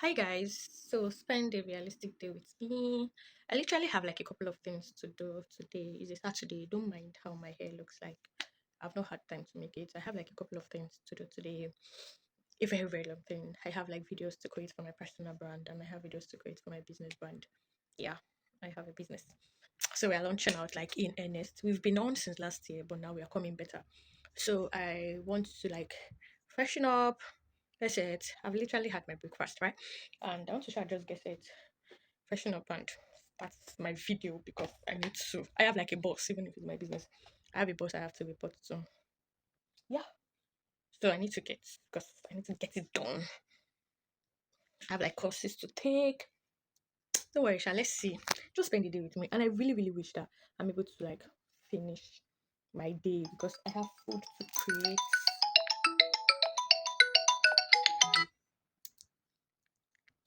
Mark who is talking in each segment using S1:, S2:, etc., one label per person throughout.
S1: Hi guys, so spend a realistic day with me. I literally have like a couple of things to do today. It's a Saturday. Don't mind how my hair looks like. I've not had time to make it. I have like a couple of things to do today. A very, very long thing. I have like videos to create for my personal brand and I have videos to create for my business brand. Yeah, I have a business. So we're launching out like in earnest. We've been on since last year, but now we are coming better. So I want to like freshen up. That's it. I've literally had my breakfast, right? And I want to try just get it, freshen up and start my video because I need to. I have like a boss, even if it's my business. I have a boss I have to report to. Yeah. So I need to get because I need to get it done. I have like courses to take. Don't worry, Sha. Let's see. Just spend the day with me. And I really, really wish that I'm able to like finish my day because I have food to create.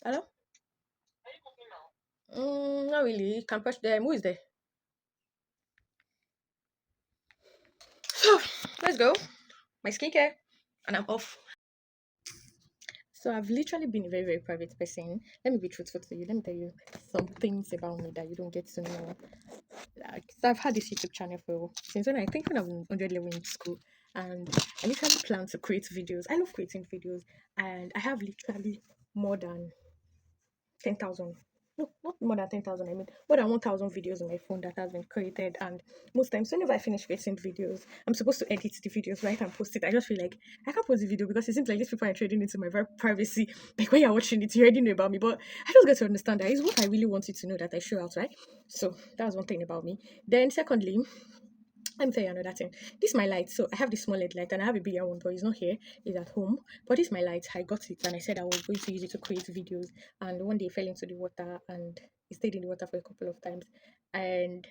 S1: Hello? Not really. Can push them. Who is there? So let's go. My skincare. And I'm off. So I've literally been a very, very private person. Let me be truthful to you. Let me tell you some things about me that you don't get to know. Like, so I've had this YouTube channel for since when I think when I was in 100 level in school, and I literally plan to create videos. I love creating videos, and I have literally more than 10,000. No, not more than 10,000. I mean, more than 1,000 videos on my phone that has been created. And most times, whenever I finish creating videos, I'm supposed to edit the videos, right, and post it. I just feel like I can't post the video because it seems like these people are trading into my very privacy. Like when you're watching it, you already know about me. But I just get to understand that is what I really want you to know that I show out, right? So that was one thing about me. Then, secondly, let me tell you another thing. This is my light. So I have this small LED light and I have a bigger one, but it's not here. It's at home. But this is my light. I got it and I said I was going to use it to create videos. And one day it fell into the water and it stayed in the water for a couple of times. And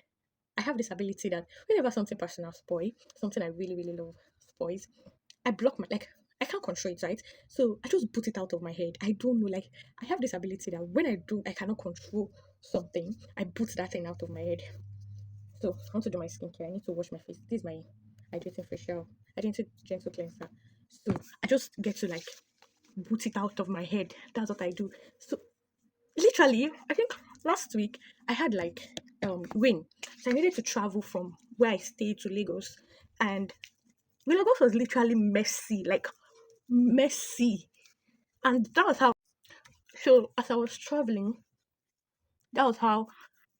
S1: I have this ability that whenever something personal spoil, something I really, really love spoils, I block my like I can't control it, right? So I just put it out of my head. I don't know, like I have this ability that when I cannot control something, I put that thing out of my head. So I want to do my skincare. I need to wash my face. This is my hydrating facial, hydrating gentle cleanser. So I just get to like boot it out of my head. That's what I do. So literally, I think last week I had like rain. So I needed to travel from where I stay to Lagos. And Lagos was literally messy, like messy. And that was how so as I was traveling, that was how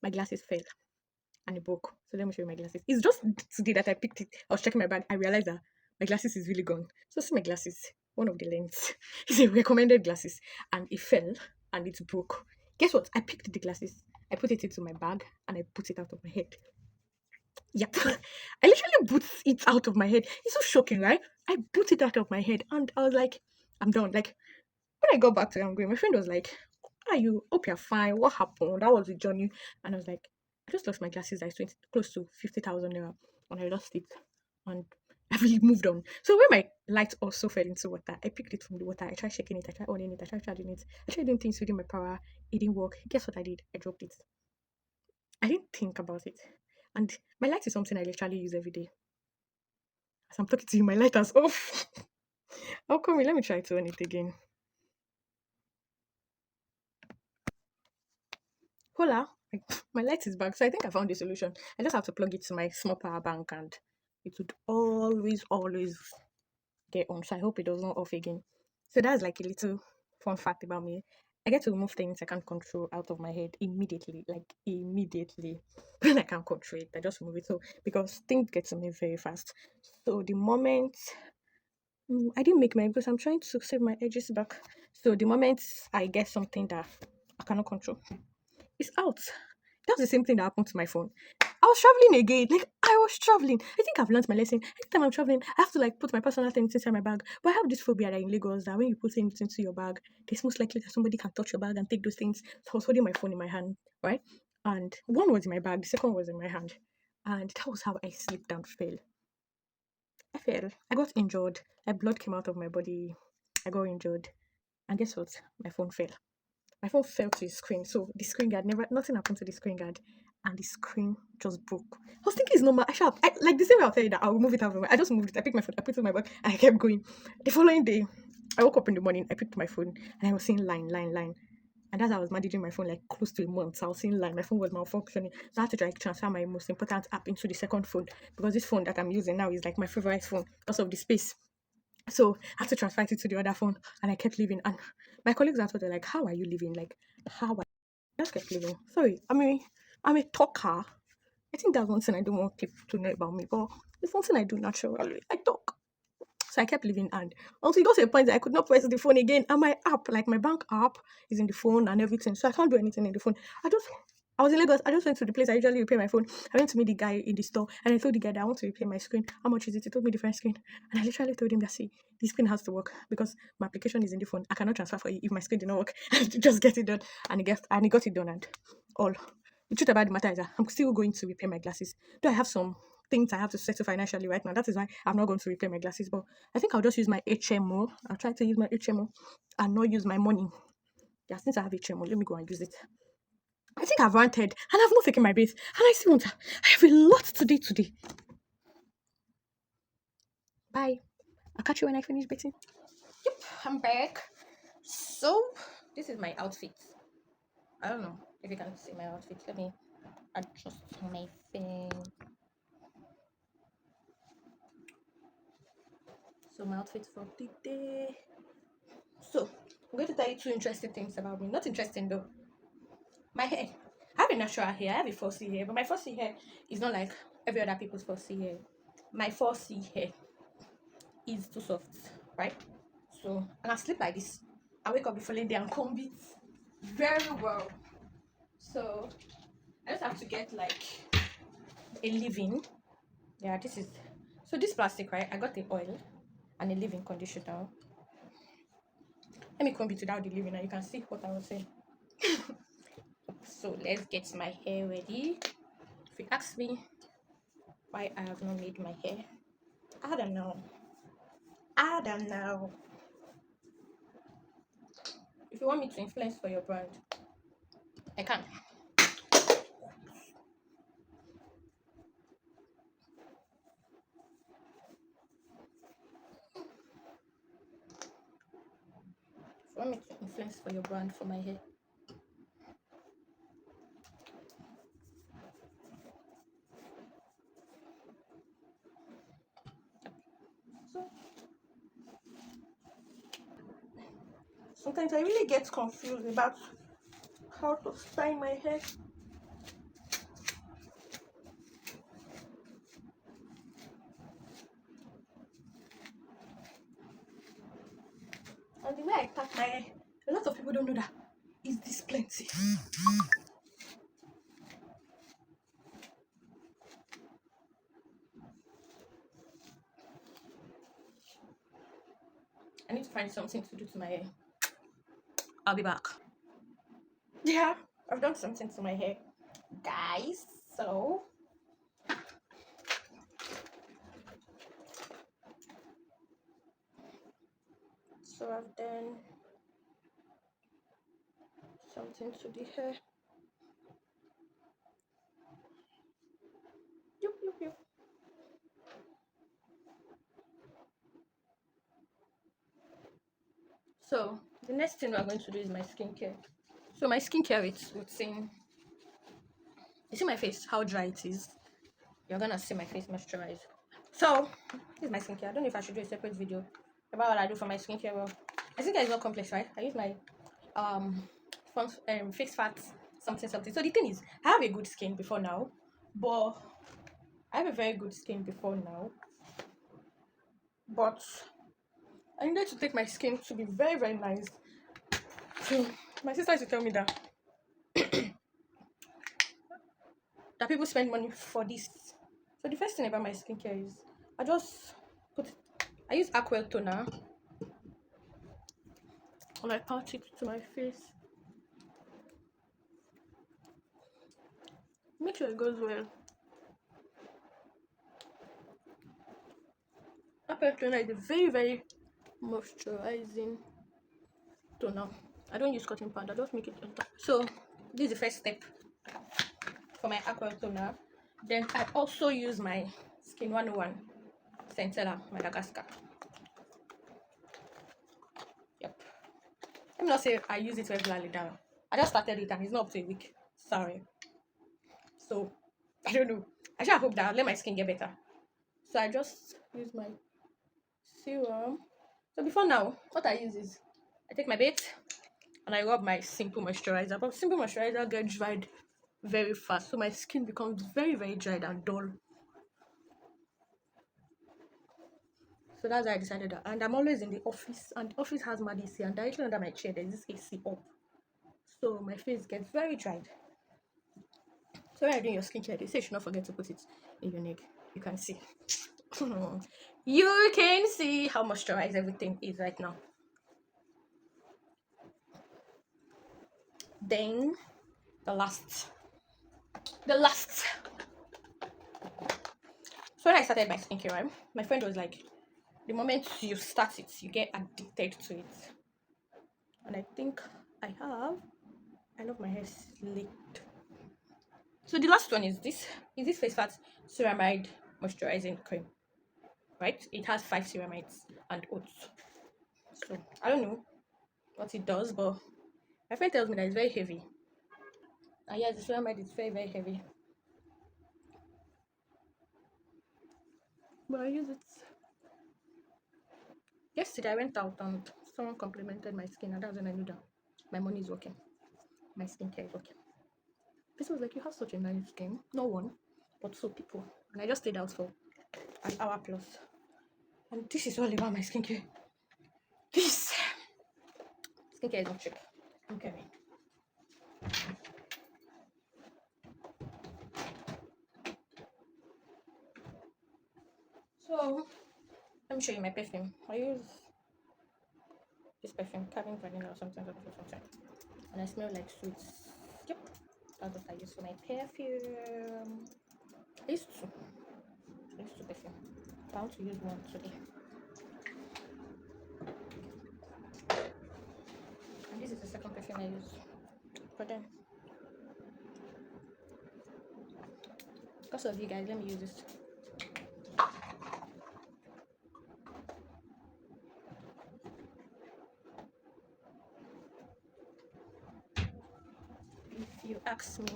S1: my glasses fell and it broke. So let me show you my glasses. It's just today that I picked it. I was checking my bag. I realized that my glasses is really gone. So see my glasses. One of the lens. It's a recommended glasses. And it fell and it broke. Guess what? I picked the glasses. I put it into my bag and I put it out of my head. Yep. I literally put it out of my head. It's so shocking, right? I put it out of my head and I was like, I'm done. Like when I got back to Hungary, my friend was like, "Are you? Hope you're fine. What happened? That was the journey." And I was like, "I just lost my glasses. I spent close to 50,000 naira, and I lost it, and I really moved on." So when my light also fell into water, I picked it from the water. I tried shaking it. I tried on it. I tried charging it. I tried doing things within my power. It didn't work. Guess what I did? I dropped it. I didn't think about it, and my light is something I literally use every day. As I'm talking to you, my light is off. How come? Let me try to on it again. Hola, like, my light is back. So I think I found the solution. I just have to plug it to my small power bank and it would always, always get on. So I hope it does not off again. So that's like a little fun fact about me. I get to remove things I can't control out of my head immediately, like immediately. When I can't control it, I just remove it. So because things get to me very fast. So the moment I didn't make mine because I'm trying to save my edges back. So the moment I get something that I cannot control, it's out. That's the same thing that happened to my phone. I was traveling again. Like I was traveling. I think I've learned my lesson. Anytime I'm traveling, I have to like put my personal things inside my bag. But I have this phobia that in Lagos that when you put things into your bag, it's most likely that somebody can touch your bag and take those things. So I was holding my phone in my hand, right? And one was in my bag, the second was in my hand. And that was how I slipped and fell. I fell. I got injured. Like blood came out of my body. I got injured. And guess what? My phone fell. My phone fell to the screen. So the screen guard never nothing happened to the screen guard. And the screen just broke. I was thinking it's normal. Like the same way I'll tell you that I'll move it out of my I just moved it. I picked my phone, I put it in my bag, and I kept going. The following day, I woke up in the morning, I picked my phone, and I was seeing line. And as I was managing my phone like close to a month, so I was seeing line. My phone was malfunctioning. So I had to like transfer my most important app into the second phone because this phone that I'm using now is like my favorite phone because of the space. So I had to transfer it to the other phone and I kept living. And my colleagues after were like, how are you living? Like, how are I just kept living. Sorry, I'm a talker. I think that's one thing I don't want people to know about me, but it's something I do naturally. I talk. So I kept living and until it got to a point that I could not press the phone again. And my app, like my bank app, is in the phone and everything. So I can't do anything in the phone. I was in Lagos. I just went to the place I usually repair my phone. I went to meet the guy in the store and I told the guy that I want to repair my screen. How much is it? He told me different screen. And I literally told him that see, the screen has to work because my application is in the phone. I cannot transfer for you if my screen did not work. I have to just get it done. And he got it done and all. The truth about the matter is that I'm still going to repair my glasses. Do I have some things I have to settle financially right now? That is why I'm not going to repair my glasses. But I think I'll just use my HMO. I'll try to use my HMO and not use my money. Yeah, since I have HMO, let me go and use it. I think I've ranted and I've not taken my bath. And I still want to. I have a lot to do today. Bye. I'll catch you when I finish bathing. Yep, I'm back. So, this is my outfit. I don't know if you can see my outfit. Let me adjust my thing. So, my outfit for the day. So, I'm going to tell you two interesting things about me. Not interesting though. My hair. I have a natural hair. I have a 4C hair, but my 4C hair is not like every other people's 4C hair. My 4C hair is too soft, right? So, and I sleep like this. I wake up the following day and comb it very well. So, I just have to get like a leave-in. Yeah, this is so this plastic, right? I got the oil and a leave-in conditioner. Let me comb it without the leave-in and you can see what I was saying. So let's get my hair ready. If you ask me why I have not made my hair, I don't know. If you want me to influence for your brand, I can. If you want me to influence for your brand for my hair, so sometimes I really get confused about how to style my hair. And the way I pack my hair, a lot of people don't know that is this plenty. I need to find something to do to my hair. I'll be back. Yeah, I've done something to my hair, guys. So I've done something to the hair. Yup. So the next thing we're going to do is my skincare. So my skincare routine. You see my face, how dry it is. You're gonna see my face moisturized. So this is my skincare. I don't know if I should do a separate video about what I do for my skincare. Well, my skincare is not complex, right? I use my fixed fat something. So the thing is, I have a good skin before now, but I have a very good skin before now, but I needed to take my skin to be very, very nice. So my sister used to tell me that people spend money for this. So the first thing about my skincare is I just I use Aquel toner or I pat it to my face. Make sure it goes well. Aquel toner is a very, very moisturizing toner. I don't use cotton pad, I just make it on top. So this is the first step for my aqua toner. Then I also use my Skin 101 Centella Madagascar. me not say I use it regularly now. I just started it and it's not up to a week. Sorry. So I don't know. I just hope that I'll let my skin get better. So I just use my serum. So before now, what I use is I take my bait and I rub my simple moisturizer. But simple moisturizer gets dried very fast, so my skin becomes very dried and dull. So that's why I decided that. And I'm always in the office, and the office has mad AC, and directly under my chair there's this AC up. So my face gets very dried. So when you're doing your skincare, they say you should not forget to put it in your neck. You can see. You can see how moisturized everything is right now. Then the last. So when I started my skincare, right, my friend was like, the moment you start it, you get addicted to it. And I think I have. I love my hair slicked. So the last one is this face fat ceramide moisturizing cream, right? It has 5 ceramides and oats. So I don't know what it does, but my friend tells me that it's very heavy. And yes, the ceramide is very heavy. But I use it. Yesterday I went out and someone complimented my skin, and that's when I knew that my money is working. My skincare is working. This was like, you have such a nice skin. No one, but so people. And I just stayed out for an hour plus. And this is all about my skincare. This skincare is not cheap. Okay. So let me show you my perfume. I use this perfume, Cabin Vanilla or something. And I smell like sweets. Yep. That's what I use for my perfume. I used to perfume. I want to use one today. And this is the second perfume I use. But then, because of you guys, let me use this. If you ask me,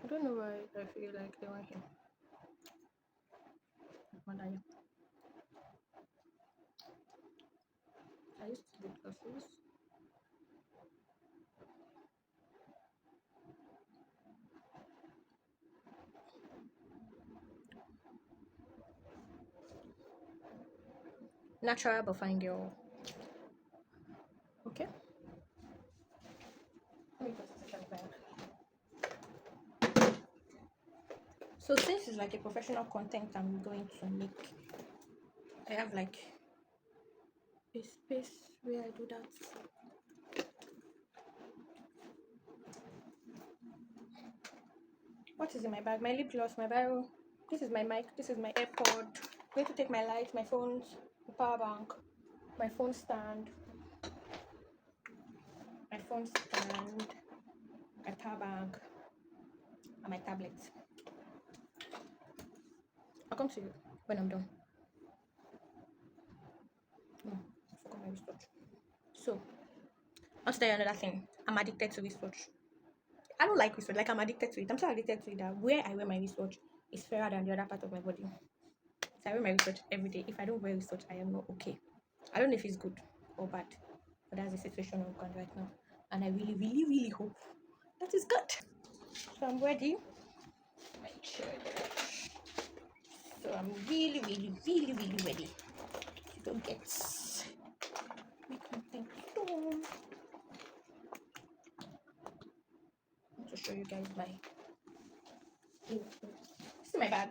S1: I don't know why I feel like they want him. I used to do glasses. Natural but fine girl. Okay. Let me put this in the bag. So since it's like a professional content I'm going to make, I have like a space where I do that. What is in my bag? My lip gloss, my bio. This is my mic. This is my AirPod. I'm going to take my light, my phones, the power bank, my phone stand, my power bank, and my tablet. I'll come to you when I'm done. No, I forgot my wristwatch. So, I'll tell you another thing. I'm addicted to wristwatch. I don't like wristwatch. Like, I'm addicted to it. I'm so addicted to it that where I wear my wristwatch is fairer than the other part of my body. So I wear my wristwatch every day. If I don't wear wristwatch, I am not okay. I don't know if it's good or bad, but that's the situation I'm going right now. And I really hope that is good. So I'm ready. My chair. So I'm really ready to go get my content done. I want to show you guys my this is my bag.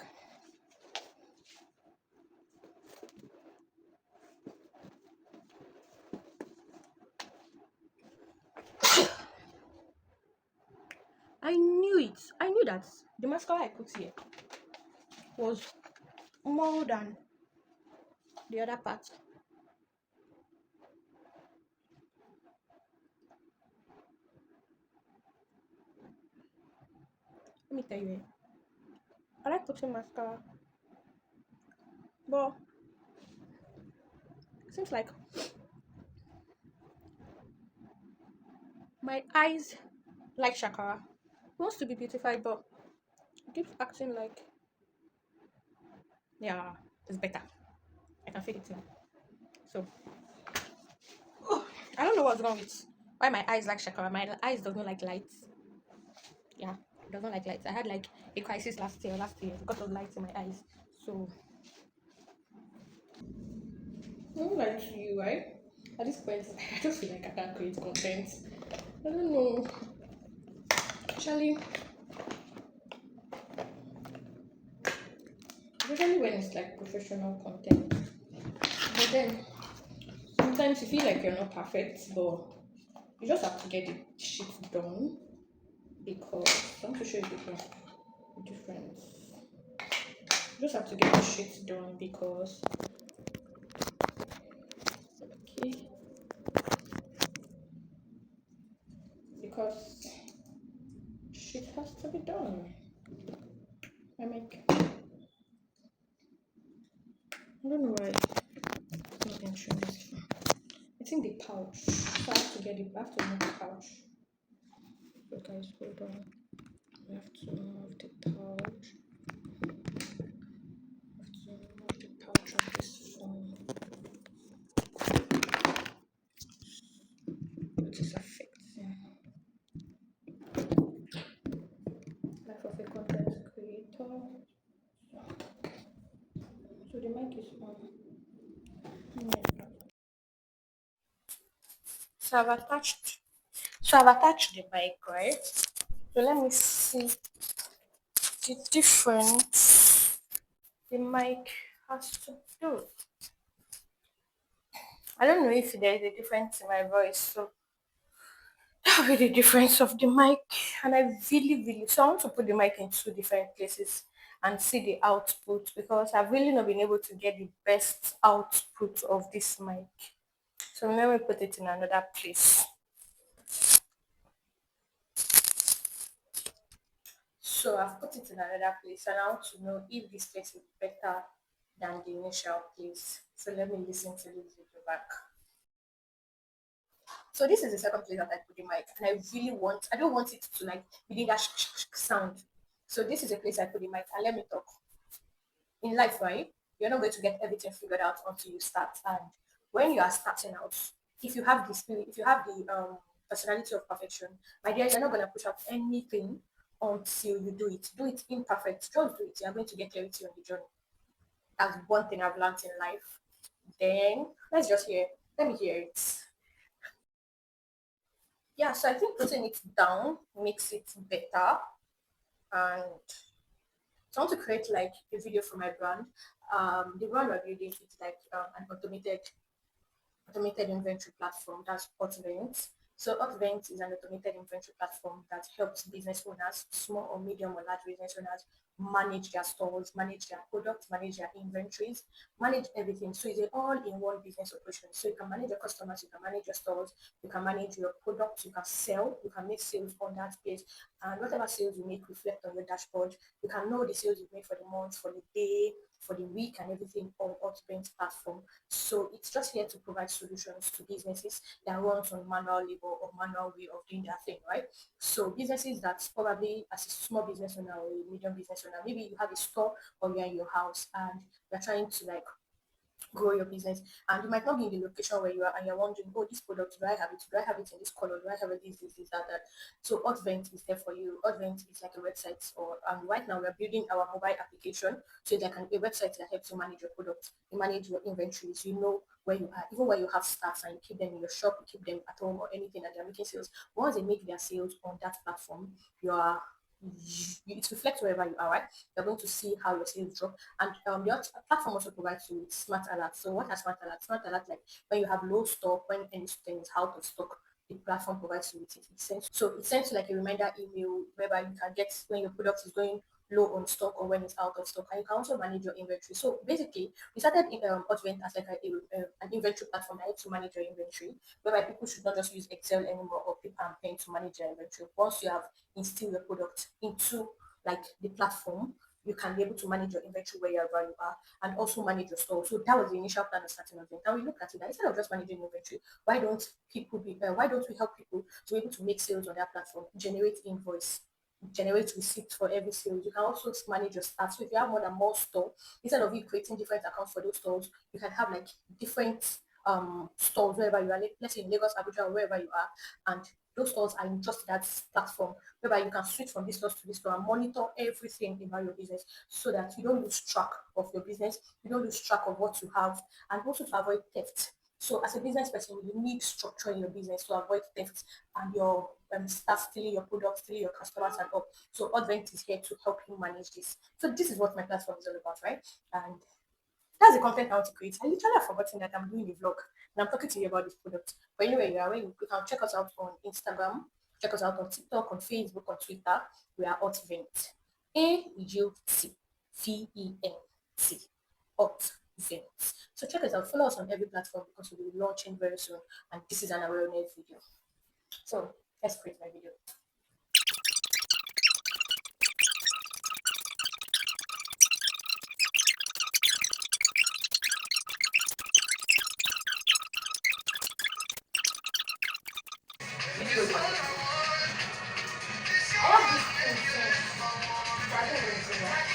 S1: I knew it. I knew that the mascara I put here was more than the other part. Let me tell you, I like putting mascara, but it seems like my eyes like Shakara. Wants to be beautified, but keeps acting like, yeah, it's better. I can feel it now. So, I don't know what's wrong with why my eyes like Shakara. My eyes does not like lights. Yeah, it doesn't like lights. I had like a crisis last year because of lights in my eyes. So, I don't like you, right? At this point, I just feel like I can't create content. I don't know. Actually, especially when it's like professional content. But then sometimes you feel like you're not perfect, but you just have to get the shit done because I want to show you the difference. You just have to get the shit done okay, because shit has to be done. I don't know why it's not entering this one. I think the pouch. So I have to get it. I have to remove the pouch. So guys, hold on. I have to remove the pouch. I have to remove the pouch of this phone. It is affecting life of a content creator. So the mic is on. Yeah. So I've attached. So I've attached the mic, right? So let me see the difference the mic has to do. I don't know if there is a difference in my voice, so that will be the difference of the mic. And I really, so I want to put the mic in two different places and see the output because I've really not been able to get the best output of this mic. So let me put it in another place. So I've put it in another place and I want to know if this place is better than the initial place. So let me listen to this video back. So this is the second place that I put the mic, and I don't want it to like be that sound. So this is a place I put the mic, and let me talk. In life, right? You're not going to get everything figured out until you start. And when you are starting out, if you have the spirit, if you have the personality of perfection, my dear, you're not going to push out anything until you do it. Do it imperfect. Just do it. You're going to get clarity on the journey. That's one thing I've learned in life. Then let's just hear. Let me hear it. Yeah, so I think putting it down makes it better. And so I want to create like a video for my brand. The brand we're building is like an automated inventory platform. That's Hotvent. So Hotvent is an automated inventory platform that helps business owners, small or medium or large business owners, manage their stores, manage their products, manage their inventories, manage everything. So it's an all-in-one business operation. So you can manage your customers, you can manage your stores, you can manage your products, you can sell, you can make sales on that page, and whatever sales you make reflect on your dashboard. You can know the sales you made for the month, for the day, for the week, and everything on Hotvent platform. So it's just here to provide solutions to businesses that runs on manual labor or manual way of doing their thing, right? So businesses that probably as a small business owner or a medium business owner, maybe you have a store or you're in your house and you're trying to like grow your business and you might not be in the location where you are and you're wondering, oh, this product, do I have it in this color, do I have it this that. So Hotvent is there for you. Hotvent is like a website, or right now we're building our mobile application, so it's like a website that helps you manage your products, you manage your inventories, you know where you are, even when you have staff and you keep them in your shop, you keep them at home or anything, and they're making sales. Once they make their sales on that platform, you are it reflects wherever you are, right? You're going to see how your sales drop. And the platform also provides you with smart alerts. So what are smart alerts? Smart alerts like when you have low stock, when anything is out of stock, the platform provides you with it. It sends you like a reminder email whereby you can get when your product is going low on stock or when it's out of stock. And you can also manage your inventory. So basically, we started in Hotvent as like an inventory platform that helps you manage your inventory, whereby people should not just use Excel anymore or paper and pen to manage their inventory. Once you have instill your product into like the platform, you can be able to manage your inventory wherever you are and also manage your store. So that was the initial plan of starting of it. Now we look at it that instead of just managing inventory, why don't we help people to be able to make sales on that platform, generate invoice, generate receipt for every sale. You can also manage your staff. So if you have more than more store, instead of you creating different accounts for those stores, you can have like different stores wherever you are. Let's say in Lagos, Abuja, or wherever you are, and those stores are in just that platform whereby you can switch from this store to this store and monitor everything about your business so that you don't lose track of your business, you don't lose track of what you have, and also to avoid theft. So as a business person, you need structure in your business to avoid theft and your staff stealing your products, stealing your customers and all. So Advent is here to help you manage this. So this is what my platform is all about, right? And that's the content I want to create. I literally have forgotten that I'm doing a vlog and I'm talking to you about this product. But anyway, you are aware, you can check us out on Instagram, check us out on TikTok, on Facebook, on Twitter. We are Otvent. AUTVENT. Otvent. So check us out. Follow us on every platform because we'll be launching very soon. And this is an awareness video. So let's create my video. I have this thing, so I don't know.